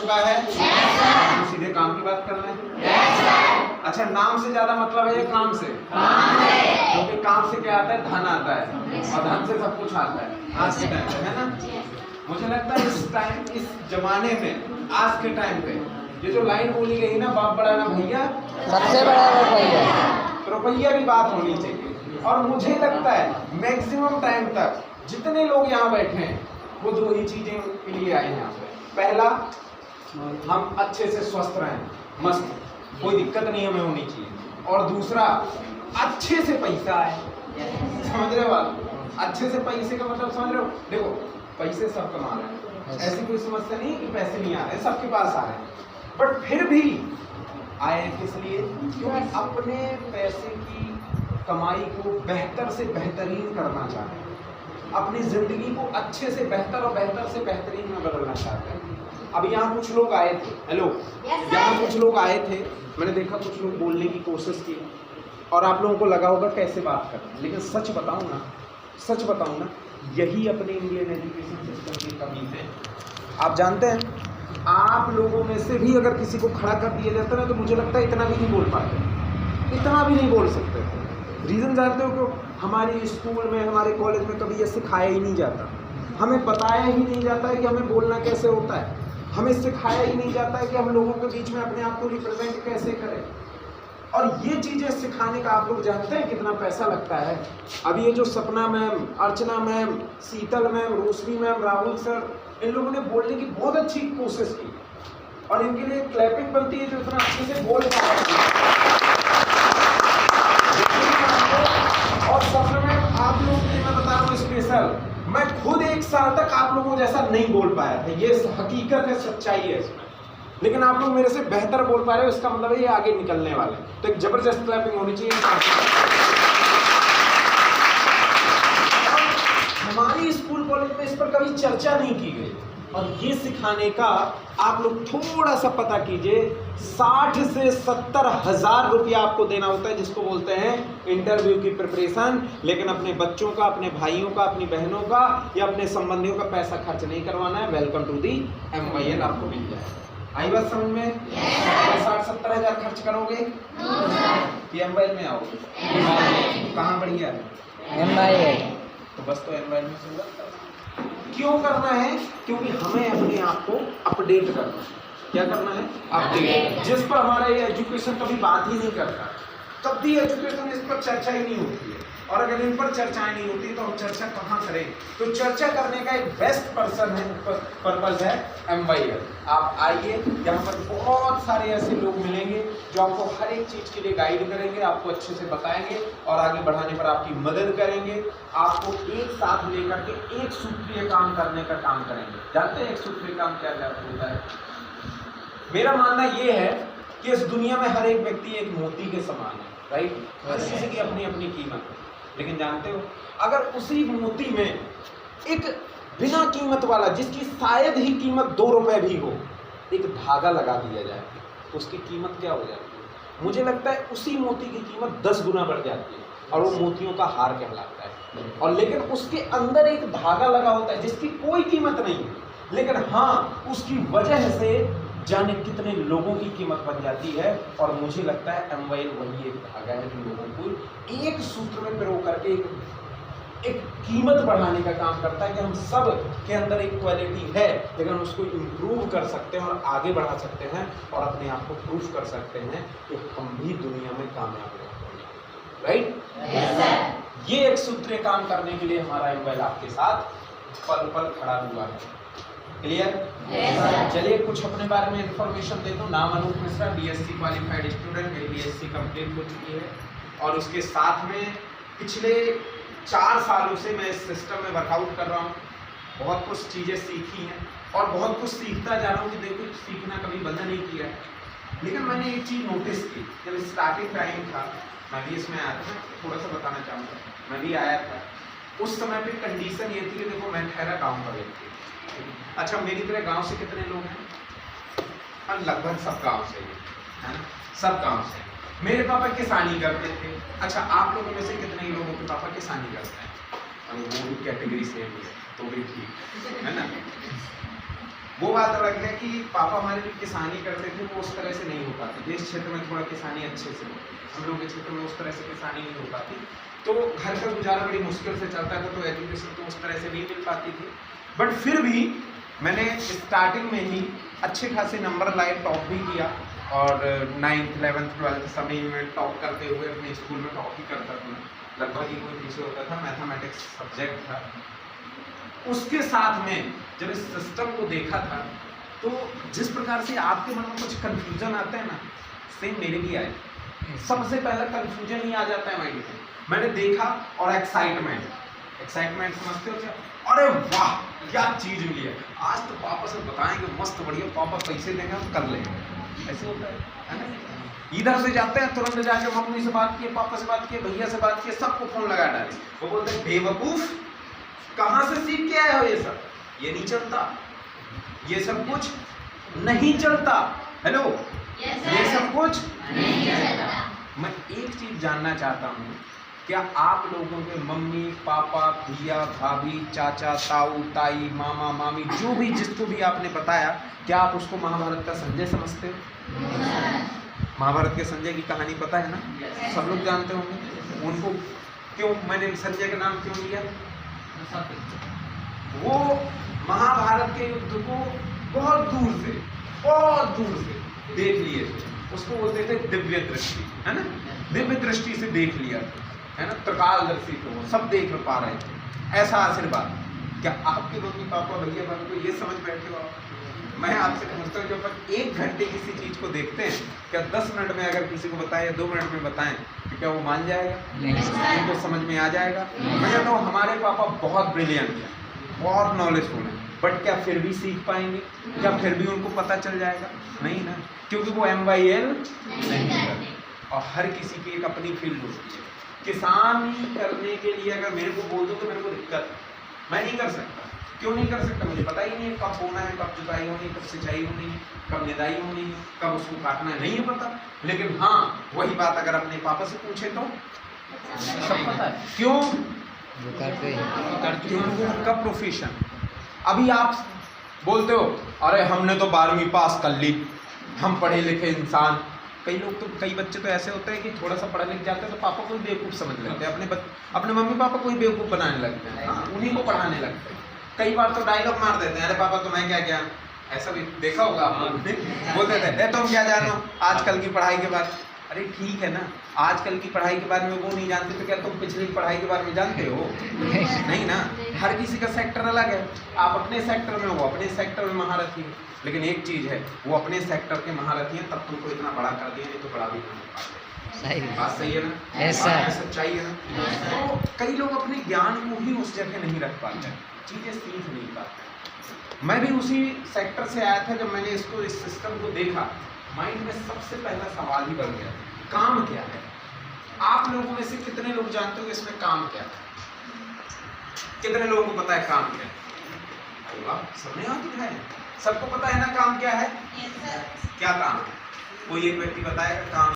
चुका है? तो सीधे काम की बात कर लें। अच्छा, नाम से ज्यादा मतलब है ये काम से? क्योंकि काम से क्या आता है? धन आता है, और धन से सब कुछ आता है आज के टाइम पे, है ना? मुझे लगता है इस टाइम, इस जमाने में, आज के टाइम पे ये जो लाइन बोली गई ना, बाप बड़ा ना भैया, सबसे बड़ा रुपया, रुपया की बात होनी चाहिए। और मुझे लगता है मैक्सिमम टाइम तक जितने लोग यहाँ बैठे हैं वो दो ही चीजें के लिए आए हैं यहाँ पे। पहला, हम अच्छे से स्वस्थ रहें, मस्त, कोई दिक्कत नहीं हमें होनी चाहिए। और दूसरा, अच्छे से पैसा आए। समझ रहे हो बात? अच्छे से पैसे का मतलब समझ रहे हो? देखो, पैसे सब कमा रहे हैं, ऐसी कोई समस्या नहीं कि पैसे नहीं आ रहे, सबके पास आ रहे हैं, बट फिर भी आए किस लिए? क्योंकि अपने पैसे की कमाई को बेहतर से बेहतरीन करना चाहते हैं, अपनी जिंदगी को अच्छे से बेहतर और बेहतर से बेहतरीन में बदलना चाहते हैं। अब यहाँ कुछ लोग आए थे, हेलो, यहाँ कुछ लोग आए थे, मैंने देखा कुछ लोग बोलने की कोशिश की और आप लोगों को लगा होगा कैसे बात करना, लेकिन सच बताऊं ना, यही अपने इंडियन एजुकेशन सिस्टम की कमी है। आप जानते हैं, आप लोगों में से भी अगर किसी को खड़ा कर दिया जाता ना, तो मुझे लगता है इतना भी नहीं बोल पाते, इतना भी नहीं बोल सकते। रीज़न जानते हो क्यों? हमारे स्कूल में, हमारे कॉलेज में कभी ये सिखाया ही नहीं जाता, हमें बताया ही नहीं जाता है कि हमें बोलना कैसे होता है, हमें सिखाया ही नहीं जाता है कि हम लोगों के बीच में अपने आप को रिप्रेजेंट कैसे करें। और ये चीज़ें सिखाने का आप लोग जानते हैं कितना पैसा लगता है? अब ये जो सपना मैम, अर्चना मैम, शीतल मैम, रोशनी मैम, राहुल सर, इन लोगों ने बोलने की बहुत अच्छी कोशिश की और इनके लिए क्लैपिंग बनती है जो इतना अच्छे से बोल पा रहे हैं। और सपना मैम, आप लोगों के लिए मैं बता रहा हूँ स्पेशल, मैं खुद 1 साल तक आप लोगों जैसा नहीं बोल पाया था, ये हकीकत है, सच्चाई है इसमें, लेकिन आप लोग मेरे से बेहतर बोल पा रहे हो, इसका मतलब है ये आगे निकलने वाले हैं। तो एक जबरदस्त क्लैपिंग होनी चाहिए। हमारी स्कूल कॉलेज में इस पर कभी चर्चा नहीं की गई और ये सिखाने का आप लोग थोड़ा सा पता कीजिए, 60 से 70 हज़ार रुपया आपको देना होता है, जिसको बोलते हैं इंटरव्यू की प्रिपरेशन। लेकिन अपने बच्चों का, अपने भाइयों का, अपनी बहनों का या अपने संबंधियों का पैसा खर्च नहीं करवाना है। वेलकम टू दी MYL आपको मिल जाए। आई बात समझ में? 60-70 हज़ार खर्च करोगे कि MYL में आओगे? कहाँ बढ़िया है? MYL। तो बस तो MYL में शुरुआत क्यों करना है? क्योंकि हमें अपने आप को अपडेट करना है। क्या करना है? अपडेट। जिस पर हमारा ये एजुकेशन कभी बात ही नहीं करता, कभी एजुकेशन इस पर चर्चा ही नहीं होती है। और अगर इन पर चर्चाएं नहीं होती तो हम चर्चा कहाँ करें? तो चर्चा करने का एक बेस्ट पर्पज है MYL। आप आइए, यहाँ पर बहुत सारे ऐसे लोग मिलेंगे जो आपको हर एक चीज़ के लिए गाइड करेंगे, आपको अच्छे से बताएंगे और आगे बढ़ाने पर आपकी मदद करेंगे। आपको एक साथ लेकर के एक सूत्रीय काम करने का काम करेंगे। जानते हैं एक सूत्रीय काम क्या होता है? मेरा मानना ये है कि इस दुनिया में हर एक व्यक्ति एक मोती के समान है, राइट? हर किसी की अपनी अपनी कीमत है, लेकिन जानते हो, अगर उसी मोती में एक बिना कीमत वाला, जिसकी शायद ही कीमत 2 रुपए भी हो, एक धागा लगा दिया जाए तो उसकी कीमत क्या हो जाती है? मुझे लगता है उसी मोती की कीमत 10 गुना बढ़ जाती है और वो मोतियों का हार कहलाता है। और लेकिन उसके अंदर एक धागा लगा होता है जिसकी कोई कीमत नहीं है, लेकिन हाँ, उसकी वजह से जाने कितने लोगों की कीमत बन जाती है। और मुझे लगता है MYL वही एक धागा है जो लोगों को एक सूत्र में पिरो करके एक कीमत बढ़ाने का काम करता है कि हम सब के अंदर एक क्वालिटी है, लेकिन उसको इम्प्रूव कर सकते हैं और आगे बढ़ा सकते हैं और अपने आप को प्रूफ कर सकते हैं कि हम भी दुनिया में कामयाब हैं, राइट? ये एक सूत्रीय काम करने के लिए हमारा MYL आपके साथ पल पल खड़ा हुआ है। क्लियर? चलिए कुछ अपने बारे में इंफॉर्मेशन दे दो। नाम Anoop Mishra, BSc qualified student, मेरी BSc कंप्लीट हो चुकी है और उसके साथ में पिछले 4 सालों से मैं इस सिस्टम में वर्कआउट कर रहा हूँ। बहुत कुछ चीज़ें सीखी हैं और बहुत कुछ सीखता जा रहा हूँ कि देखो, सीखना कभी बंद नहीं किया है। लेकिन मैंने एक चीज़ नोटिस की, जब स्टार्टिंग टाइम था, मैं भी इसमें आया था, मैं थोड़ा सा बताना चाहूँगा, मैं भी आया था। उस समय पे कंडीशन ये थी कि देखो, मैं ठहरा गाँव का व्यक्ति। अच्छा, मेरी तरह गांव से कितने लोग हैं? लगभग सब गांव से है ना, सब गांव से। मेरे पापा किसानी करते थे। अच्छा, आप लोगों में से कितने लोगों के पापा किसानी करते हैं? और वो भी कैटेगरी सेम है, तो भी ठीक है ना। वो बात अलग है कि पापा हमारे भी किसानी करते थे, वो उस तरह से नहीं हो पाती। जिस क्षेत्र में थोड़ा किसानी अच्छे से हो, हम लोग के क्षेत्र में उस तरह से किसानी नहीं हो पाती, तो घर का गुजारा बड़ी मुश्किल से चलता था, तो एजुकेशन तो उस तरह से नहीं मिल पाती थी। बट फिर भी मैंने स्टार्टिंग में ही अच्छे खासे नंबर लाए, टॉप भी किया, और 9th 11th 12th सभी में टॉप करते हुए अपने स्कूल में टॉप ही करता था। लगभग ही कोई पीछे होता था, मैथमेटिक्स सब्जेक्ट था। उसके साथ में जब इस सिस्टम को देखा था, तो जिस प्रकार से आपके मन में कुछ कंफ्यूजन आता है ना, सेम मेरे भी आए। सबसे पहला कंफ्यूजन ही आ जाता है माइंड में। मैंने देखा और एक्साइटमेंट समझते हो क्या? अरे वाह क्या चीज मिली है, आज तो पापा से बताएंगे मस्त बढ़िया, पापा पैसे देंगे हम कर लेंगे। ऐसे होता है ना? इधर से जाते हैं तुरंत जाके मम्मी से बात किए, पापा से बात किए, भैया से बात किए, सबको फोन लगा डाले। वो बोलते हैं बेवकूफ, कहाँ से सीख के आए हो ये सब? ये नहीं चलता, ये सब कुछ नहीं चलता। हेलो, ये सब कुछ नहीं चलता। मैं एक चीज जानना चाहता हूँ, क्या आप लोगों के मम्मी पापा भैया भाभी चाचा ताऊ ताई मामा मामी जो भी जिसको भी आपने बताया, क्या आप उसको महाभारत का संजय समझते हो? महाभारत के संजय की कहानी पता है ना? सब लोग जानते होंगे उनको। क्यों मैंने संजय का नाम क्यों लिया? वो महाभारत के युद्ध को बहुत दूर से देख लिए थे। उसको बोलते थे दिव्य दृष्टि, है ना? दिव्य दृष्टि से देख लिया, है ना? त्रिकालदर्शी थे, वो सब देख पा रहे थे। ऐसा आशीर्वाद क्या आपके मम्मी पापा भैया भाभी को ये समझ बैठे हो आप? मैं आपसे पूछता हूँ, जब आप 1 घंटे किसी चीज को देखते हैं, क्या 10 मिनट में अगर किसी को बताएं या 2 मिनट में बताएं, तो क्या वो मान जाएगा? उनको समझ में आ जाएगा? मैं कहता हूँ हमारे पापा बहुत ब्रिलियंट है, बहुत नॉलेजफुल है, बट क्या फिर भी सीख पाएंगे? क्या फिर भी उनको पता चल जाएगा? नहीं ना, क्योंकि वो MYL नहीं करते। और हर किसी की एक अपनी फील्ड होती है। किसानी करने के लिए अगर मेरे को बोल दो तो मेरे को दिक्कत, मैं नहीं कर सकता। क्यों नहीं कर सकता? मुझे पता ही नहीं है कब बोना है, कब जुताई होनी, कब सिंचाई होनी, कब निदाई होनी, कब उसको काटना है, नहीं है पता। लेकिन हाँ, वही बात अगर अपने पापा से पूछे तो सब पता है। क्यों? क्योंकि उनका प्रोफेशन। अभी आप बोलते हो अरे हमने तो 12वीं पास कर ली, हम पढ़े लिखे इंसान। कई लोग तो, कई बच्चे तो ऐसे होते हैं कि थोड़ा सा पढ़ा लिख जाते हैं तो पापा को ही बेवकूफ़ समझ लेते हैं, अपने मम्मी पापा को ही बेवकूफ़ बनाने लगते हैं, हाँ, उन्हीं को पढ़ाने लगते हैं। कई बार तो डायलॉग मार देते हैं, अरे पापा तुम्हें क्या ज्ञान, ऐसा भी देखा होगा आप लोगों ने, बोलते थे तुम क्या जानो आजकल की पढ़ाई के बारे। अरे ठीक है ना, आजकल की पढ़ाई के बारे में वो नहीं जानते तो क्या तुम पिछली पढ़ाई के बारे में जानते हो? नहीं ना, हर किसी का सेक्टर अलग है। आप अपने सेक्टर में हो, अपने सेक्टर में महारथी हो, लेकिन एक चीज़ है, वो अपने सेक्टर के महारथी हैं, तब तुमको इतना बड़ा कर दिया, नहीं तो बड़ा भी नहीं कर पाते। बात सही है ना? ऐसा सच्चाई है ना? तो कई लोग अपने ज्ञान को ही उस जगह नहीं रख पाते, चीज़ें सीख नहीं पाते। मैं भी उसी सेक्टर से आया था। जब मैंने इसको, इस सिस्टम को देखा, माइंड में सबसे पहला सवाल ही बन गया, काम क्या है? आप लोगों में से कितने लोग जानते हो इसमें काम क्या है? कितने लोगों को पता है काम क्या है? सबने हाथ उठाया, सबको पता है ना काम क्या है? क्या काम है? कोई एक व्यक्ति बताएगा काम